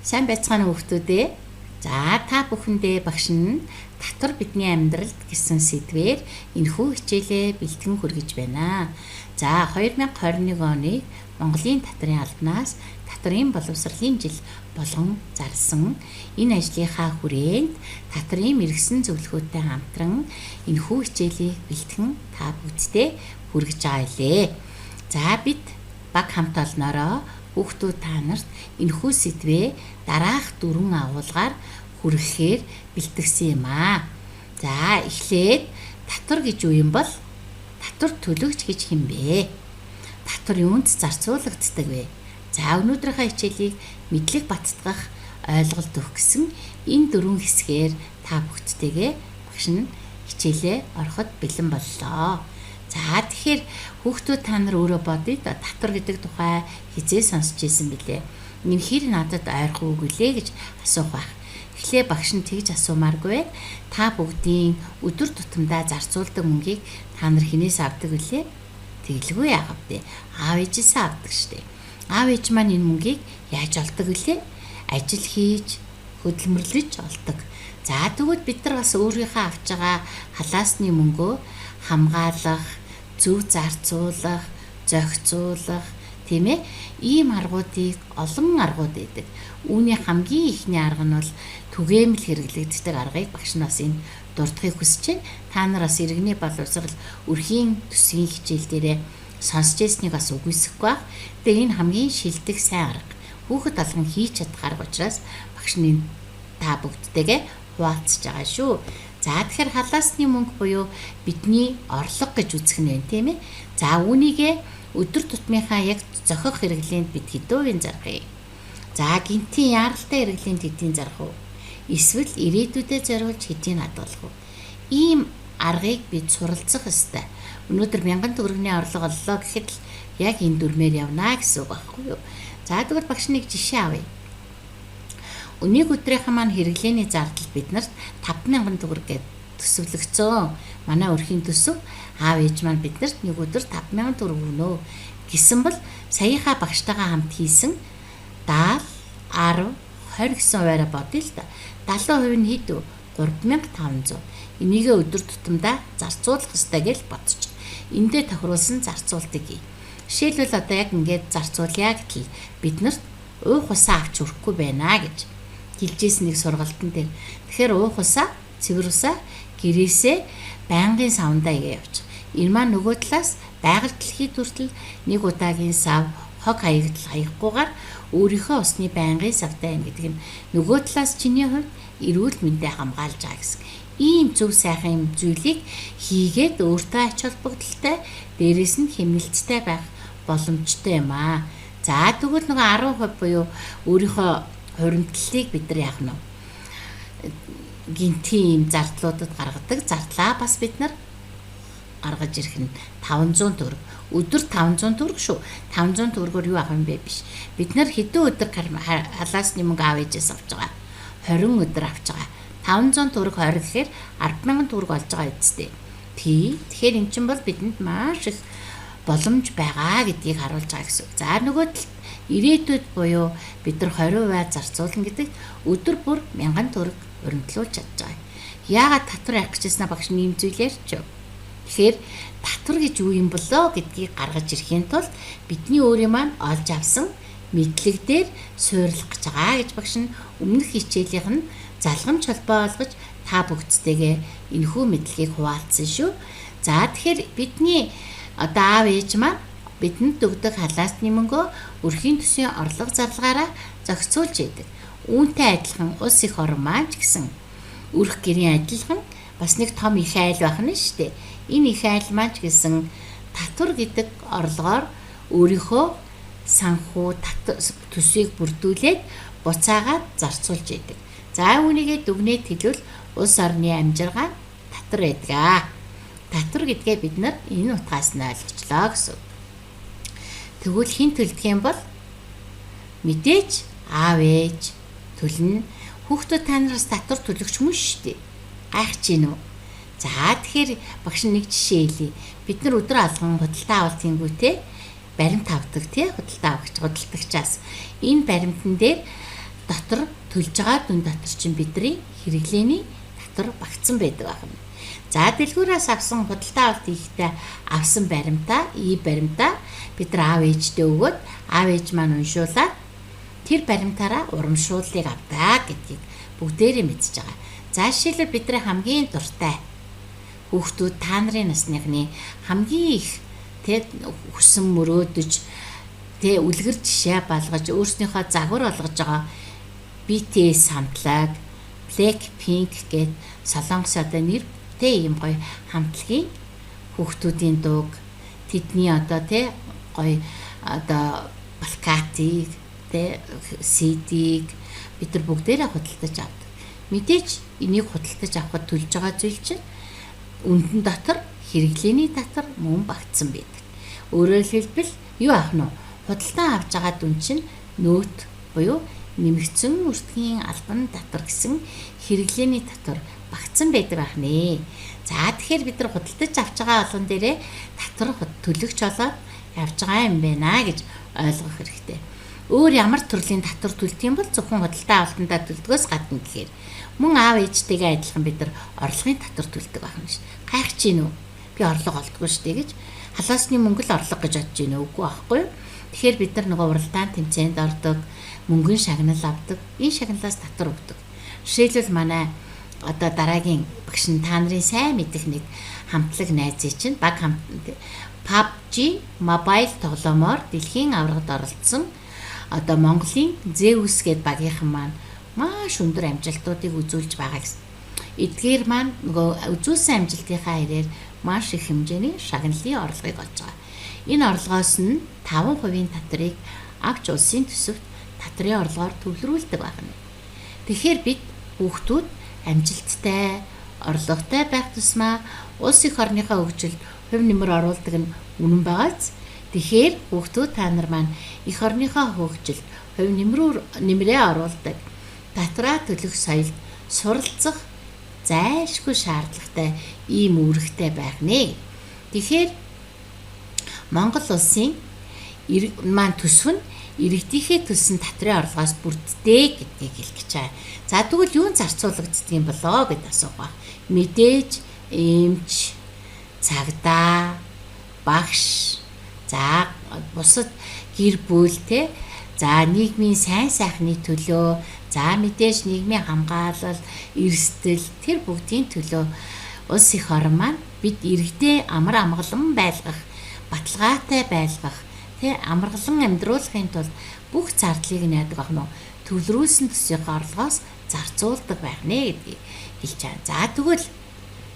Сайн байцгаана уу хүүхдүүд ээ. За та бүхэндээ багш нь татвар бидний амьдралд гэсэн сэдвээр энэхүү хичээлээ бэлтгэн хүргэж байна. За 2021 оны Монголын татрын албанаас татрын боловсролын жил болгон зарласан энэ ажлынхаа хүрээнд татрын мэргэсэн зөвлөхөөтэй хамтран энэхүү хичээлийг бэлтгэн та бүдтэй хүргэж байгаа илээ. За бид баг хамт олноороо хүүхдүүд та нарт энэхүү сэдвээ дараах 4 агуулгаар хүргэхээр бэлтгэсэн юм аа. За эхлээд татвар гэж юу юм бол? Татвар төлөгч гэж хэм бэ? Татвар юунд зарцуулагддаг вэ? За өнөөдрийнхөө хичээлийг мэдлэг баттгах ойлголт өгөх гэсэн энэ 4 хэсгээр та бүхэдтэйгээ багш нь хичээлээ ороход бэлэн боллоо. За тэгэхээр хүүхдүүд та нар өөрөө бодъё татвар гэдэг тухай хизээ сонсч ирсэн билээ. Энэ хэр надад ойрхон үг үлээ гэж асуух байх. Эхлээ багш нь тэгж асуумааргүй. Та бүгдийн өдөр тутамдаа зарцуулдаг мөнгийг та нар хинээс авдаг үлээ? Тэглгүй яах вэ? Аав ээжээсээ авдаг штеп. Аав ээж маань энэ мөнгийг яаж олдог үлээ? Ажил хийж, хөдөлмөрлөж олдог. За тэгвэл бид нар бас өөрийнхөө авч байгаа халаасны мөнгөө хамгаалах, зөв зарцуулах, зохицуулах, тийм ээ? Ийм аргуудыг олон аргууд байдаг. Үүний хамгийн ихний арга нь бол түгээмэл хэрэглэгддэг аргыг багш нас энэ дурдахыг хүсэж байна. Та нар бас иргэний боловсрол өрхийн төсвийн хичээл дээрээ сонсч ирснийг бас үгүйсэхгүй байх. Тэгээ энэ хамгийн шилдэг сайн арга. Хүүхэд алган хийж чадах арга учраас багш нь та бүгдтэйгээ хуваалцж байгаа шүү. За тэгэхээр халаасны мөнгө буюу бидний орлого гэж үзэх нь байна, тийм ээ. За үүнийгээ өдөр тутмынхаа яг зохих хэрэглээнд бид хэдэн зарах юм. За гинтийн яаралтай хэрэглээнд хэдийн зарах уу? Эсвэл ирээдүйдээ зориулж хэдийн хадгалах уу? Ийм аргыг бид суралцах ёстой. Өнөөдөр 1000 төгрөгийн орлого оллоо гэхэд л яг энэ дүрмээр явнаа гэсэн үг байхгүй юу? За тэгвэл багш нэг жишээ авъя. Өнийг өдрийнхөө маань хэрэглээний зардал биднэрт 5000 төгрөг гэж төсөвлөгдсөн. Манай өрхийн төсөв аав ээж маань биднэрт нэг өдөр 5000 төгрөг өгнө гэсэн бол саяхаа багштайгаа хамт хийсэн 70, 10, 20 гэсэн хуваараа бодъё л да. 70% нь хэд вэ? 3500. Энийгээ өдөр тутамдаа зарцуулах ёстой гэж бодчих. Эндээ тохируулсан зарцуултыг хий. Жишээлбэл одоо яг ингээд зарцуулъя гэтэл биднэрт уух усаа авч өрөхгүй байна гэж хэлжсэн нэг сургалтын дээр. Тэгэхээр уух усаа, цэвэр усаа гэрээсээ байнгын савндаа явуучих. Энэ маань нөгөө талаас байгаль дэлхийд хүртэл нэг удаагийн сав хог хаягдал хаяггүйгээр өөрийнхөө усны байнгын савтай байна гэдэг нь нөгөө талаас чиний хувьд эрүүл мэндэ хамгаалж байгаа гэсэн. Ийм зөв сайхан юм зүйлийг хийгээд өөртөө ач холбогдолтой, дээрээс нь хэмнэлттэй байх боломжтой юм аа. За тэгвэл нөгөө 10% буюу өөрийнхөө хуримтлалыг бид нар яах нь вэ? Гинтийн зардлуудад гаргадаг зардлаа бас бид нар гаргаж ирэх нь 500 төгрөг. Өдөр 500 төгрөг шүү. 500 төгрөгөөр юу авах юм бэ биш. Бид нар хэдэн өдөр халаасны мөнгө аав ээжээс авч байгаа? 20 өдөр авч байгаа. 500 төгрөг 20 гэхээр 100000 төгрөг олж байгаа үстэй. Тэгэхээр эн чинь бол бидэнд маш их боломж байгаа гэдгийг харуулж байгаа гэсэн. За нөгөө талд ирээдүйд буюу бид нар 20% зарцуулна гэдэг өдөр бүр 1000 төгрөг өрөмтлүүлж чадж байгаа. Яагаад татвар явах гэжсэнаа багш нэм зүйл ярьч. Тэгэхээр татвар гэж юу юм болоо гэдгийг гаргаж ирэхийн тулд бидний өөрийн маань олж авсан мэдлэг дээр суйрлах гэж байгаа гэж багш нь өмнөх хичээлийнх нь залгамж холбоо олгож та бүгдтэйгээ энэхүү мэдлэгийг хуваалцсан шүү. За тэгэхээр бидний одоо аав ээж маань бидэнд өгдөг халаасны мөнгөө өрхийн төсвийн орлого зарлагаараа зохицуулж яадаг. Үүнтэй адилхан улс их орн маань ч гэсэн өрх гэрийн адилхан бас нэг том их айл байх нь шүү дээ. Энэ их айл маань ч гэсэн татвар гэдэг орлогоор өөрийнхөө санхүү төсвийг бүрдүүлээд буцаагаад зарцуулж яадаг. За үүнийгээ дүгнээд хэлвэл улс орны амжиргаан татвар байдаг. Татвар гэдгээ бид нар энэ утгаас нь ойлгочлоо гэсэн. Тэгвэл хэн төлдөг юм бол мэдээж аав ээж төлнө. Хүүхдүүд та нараас татвар төлөгч мөн шүү дээ. Гайхаж гин үү? За тэгэхээр багш нэг жишээ хэлье. Бид нар өдөр алган худалдаа авалт хийнгүүтээ баримт авдаг тий худалдаа авагч худалдагчаас энэ баримтан дээр дотор төлж байгаа дүн дотор чинь бидний хэрэглээний татвар багтсан байдаг байна. За дэлгүүрээс авсан худалдаа авалт хийхдээ авсан баримтаа, баримтаа бид нар аав ээждээ өгөөд аав ээж маань уншуулаад тэр баримтаараа урамшууллыг авдаг гэдгийг бүгдээрээ мэдчихэж байгаа. За жишээлбэл бидний хамгийн дуртай хүүхдүүд та нарын насныхны хамгийн их хүсэн мөрөөдөж үлгэр жишээ балгаж өөрснийхөө загвар олгож байгаа BTS хамтлаг, Blackpink гэд солонгос одоо нэртэй юм гоё хамтлагийн хүүхдүүдийн дууг тэдний одоо гоё одоо плакатыг CD-г бид нар бүгдээрээ худалдаж авдаг. Мэдээж энийг худалдаж авахд төлж байгаа зүйл чинь үнэн дотор хэрэглээний татвар мөн багтсан байдаг. Өөрөөр хэлбэл юу аах нь худалдан авч байгаа дүн чинь нөөт буюу нэмэгдсэн өртгийн албан татвар гэсэн хэрэглээний татвар багтсан байдаг байх нэ. За тэгэхээр бид нар худалдаж авч байгаа олон дээрээ татвар төлөгч болоод явж байгаа юм байна гэж ойлгох хэрэгтэй. Өөр ямар төрлийн татвар төлдөг юм бол зөвхөн худалдаа авалтандаа төлдгөөс гадна гэхээр мөн аав ээжтэйгээ адилхан бид нар орлогын татвар төлдөг байх юм ш. Гайх чи нү? Би орлого олдгоо штэ гэж халаасны мөнгө л орлого гэж бодож байна үгүй байхгүй юу? Тэгэхээр бид нар нөгөө уралдаан тэмцээнд ордог, мөнгөн шагнал авдаг. Энэ шагналаас татвар өгдөг. Жишээлбэл манай одоо дараагийн багш нь та нарын сайн мэдих нэг хамтлаг найзын чинь баг PUBG Mobile тоглоомоор дэлхийн аваргад оролцсон одоо Монголын Zeus гээд багийнхан маань маш өндөр амжилтуудыг үзүүлж байгаа гэсэн. Эдгээр маань нөгөө үзүүлсэн амжилтынхаа хэрээр маш их хэмжээний шагналын орлогыг олж байгаа. Энэ орлогоос нь 5% татрыг авч улсын төсөвт татрын орлогоор төвлөрүүлдэг байна. Тэгэхээр бид хүүхдүүд амжилттай, орлоготой байх тусмаа улс их орныхоо хөгжилд хувь нэмэр оруулдаг нь үнэн байгааз. Тэгэхээр хүүхдүүд та нар маань их орныхоо хөгжилд хувь нэмрээ оруулдаг татраа төлөх соёлд суралцах зайлшгүй шаардлагатай ийм үүрэгтэй байх нэ. Тэгэхээр Монгол улсын маань төсөв нь иргэдийнхээ төлсөн татрын орлогоос бүрддэг гэдгийг хэлэх гэж байна. За тэгвэл юун зарцуулагддаг юм болоо гэд асуух ба. Мэдээж эмч, цагдаа, багш, за бусад гэр бүл за нийгмийн сайн сайхны төлөө, за мэдээж нийгмийн хамгаалал, эрсдэл тэр бүгдийн төлөө улс их орн маань бид иргэдээ амар амгалан байлгах, баталгаатай байлгах, амаргалан амьдруулахын тулд бүх зардлыг найдаг ах нь төвлөрүүлсэн төсвийн орлогоос зарцуулдаг байх нэ гэдгийг хэлж байгаа. За тэгвэл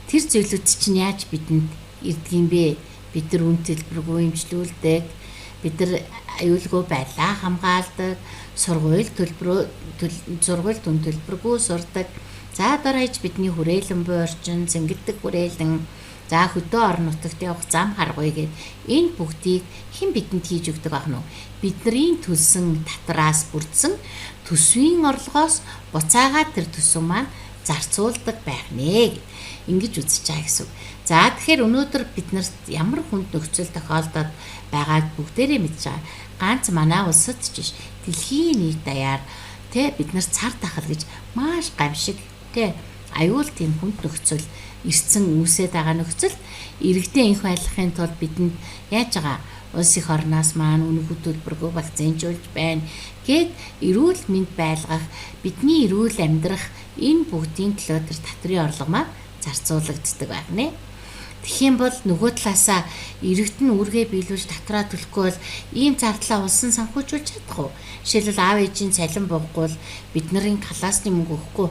тэр зүйлүүд чинь яаж бидэнд ирдэг юм бэ? Бид нар үн төлбөргүй имжлүүлдэг, бид нар аюулгүй байлаа хамгаалдаг, сургууль үн төлбөргүй сурдаг. За дараач бидний хүрээлэн буй орчин, зэнгэлдэг хүрээлэн, за хөдөө орон нутагт явах зам харгуй гэд энэ бүгдийг хэн бидэнд хийж өгдөг ах нь бидний төлсөн татраас бүрдсэн төсвийн орлогоос буцаагаад тэр төсөв маань зарцуулдаг байх нэ гэд ингэж үзэж байгаа гэсэн. За тэгэхээр өнөөдөр биднэрт ямар хүнд нөхцөл тохиолдоод байгааг бүгдээрээ мэдж байгаа. Ганц манай улсад ч биш дэлхийн нийт даяар бид нар цар тахал гэж маш гамшиг аюул тийм хүнд нөхцөл ирсэн үүсээд байгаа нөхцөл иргэдээ инх байлгахын тулд бидэнд яаж байгаа улс их орноос маань үнэ хөтөлбөргүй вакцинжуулж байна гэд эрүүл мэнд байлгах бидний эрүүл амьдрах энэ бүгдийн төлөө тэр татрын орлого маань зарцуулагддаг байна. Тэгхийн бол нөгөө талаасаа иргэд нь үүргээ биелүүлж татраа төлөхгүй бол ийм зардлаа улсын санхүүжүүлж чадах уу? Жишээлбэл аав ээжийн цалин боггүй бол бид нарын халаасны мөнгө өгөхгүй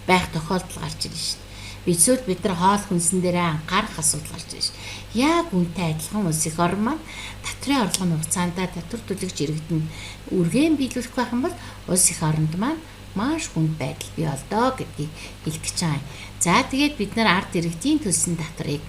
байх тохиолдол гарч ирнэ шүү дээ. Эсвэл бид нар хоол хүнсэн дээрээ анхаарах асуудал гарч ирнэ шүү. Яг үнтэй адилхан улс их орн маань татрын орлогын хугацаанд татвар төлөгч иргэд нь үргэн биелүүлэх байх юм бол улс их оронд маань маш хүнд байдал бий болдоо гэдгийг хэлэх гэж байгаа юм. За тэгээд бид нар ард иргэдийн төлсөн татрыг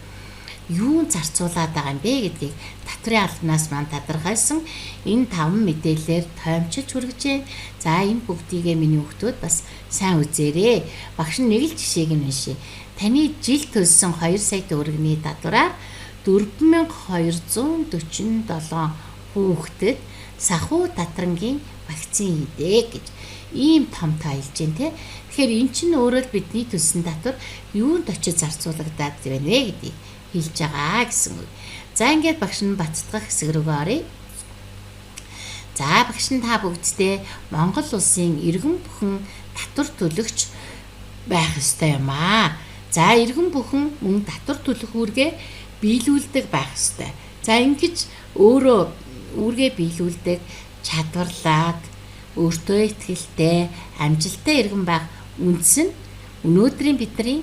юун зарцуулаад байгаа юм бэ гэдгийг татрын албанаас маань тодорхойлсон энэ 5 мэдээлэлээр тоомчилж хүргэж байна. За энэ бүгдийгээ миний хүүхдүүд бас сайн үзээрэй. Багш нь нэг л жишээг нь уншия. Таны жил төлсөн 2 сая төгрөгийн татвараар 4247 хүүхдэд сахуу татрангийн вакцин хийдэг гэж ийм том таялж байна те. Тэгэхээр эн чинь өөрөө л бидний төлсөн татвар юунд очиж зарцуулагдаад байна вэ гэдгийг хэлж байгаа гэсэн үг. За ингээд багш нь бацдгах хэсэг рүүгээ оръё. За багш нь та бүгдтэй Монгол улсын иргэн бүхэн татвар төлөгч байх ёстой юм аа. За иргэн бүхэн мөн татвар төлөх үүргээ биелүүлдэг байх ёстой. За ингэж өөрөө үүргээ биелүүлдэг чадварлаад өөртөө ихтэй амжилттай иргэн байх үндэс нь өнөөдрийн бидний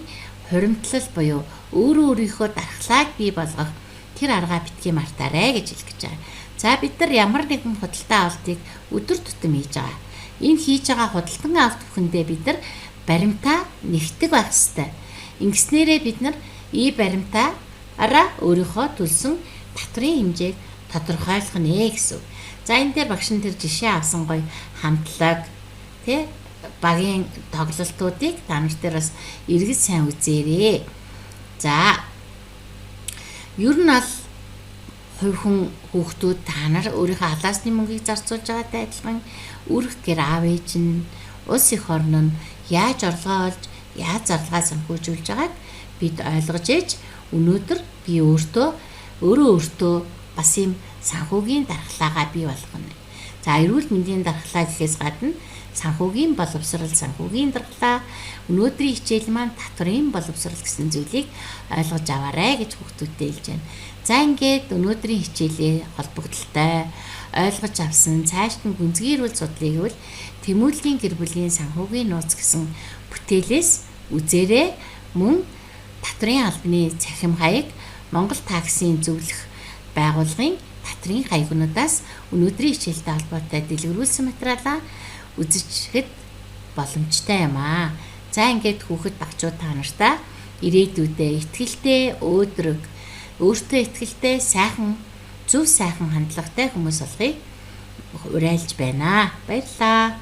хуримтлал буюу өөрийнхөө дархлааг бий болгох тэр аргаа битгий мартаарай гэж хэлж байгаа. За бид нар ямар нэгэн худалдан авалтыг өдөр тутам хийж байгаа. Энэ хийж байгаа худалдан авалт бүхэндээ бид нар баримтаа нэгтгэх байх ёстой. Ингэснээрээ бид нар баримтаараа өөрийнхөө төлсөн татврын хэмжээг тодорхойлох нэ гэсэн. За энэ дээр багш нь тэр жишээ авсан гоё хамтлаг тий багийн тоглолтуудыг та нар дээр бас эргэж сайн үзээрэй. За ер нь бол хувь хүүхдүүд та нар өөрийнхөө халаасны мөнгийг зарцуулж байгаатай адилхан үрх гэр аав ээж нь улс их орн нь яаж орлогоо олж яаж зарлагаа санхүүжүүлж байгааг бид ойлгож ээж өнөөдөр би өөртөө бас ийм санхүүгийн дархлаагаа бий болгоно. За эрүүл мэндийн дархлаа гэхээс гадна санхүүгийн боловсрал, санхүүгийн дархлаа, өнөөдрийн хичээл маань татврын боловсрал гэсэн зүйлийг ойлгож аваарай гэж хүүхдүүдтэй хэлж байна. За ингээд өнөөдрийн хичээлээ холбогдлолтой ойлгож авсан цааш нь гүнзгийрүүл судлыг бол Тэмүүлгийн гэр бүлийн санхүүгийн нууц гэсэн бүтээлээс үзээрэй. Мөн татврын албаны цахим хаяг Монгол таксийн зөвлөх байгууллагын татрын хаягнуудаас өнөөдрийн хичээлтэй холбоотой дэлгэрүүлсэн материалаа үзэхэд боломжтой юм аа. За ингээд хүүхэд багчууд та нартаа ирээдүйдээ итгэлтэй өөдрөг өөртөө итгэлтэй сайхан зөв сайхан хандлагатай хүмүүс болохыг уриалж байна. Баярлалаа.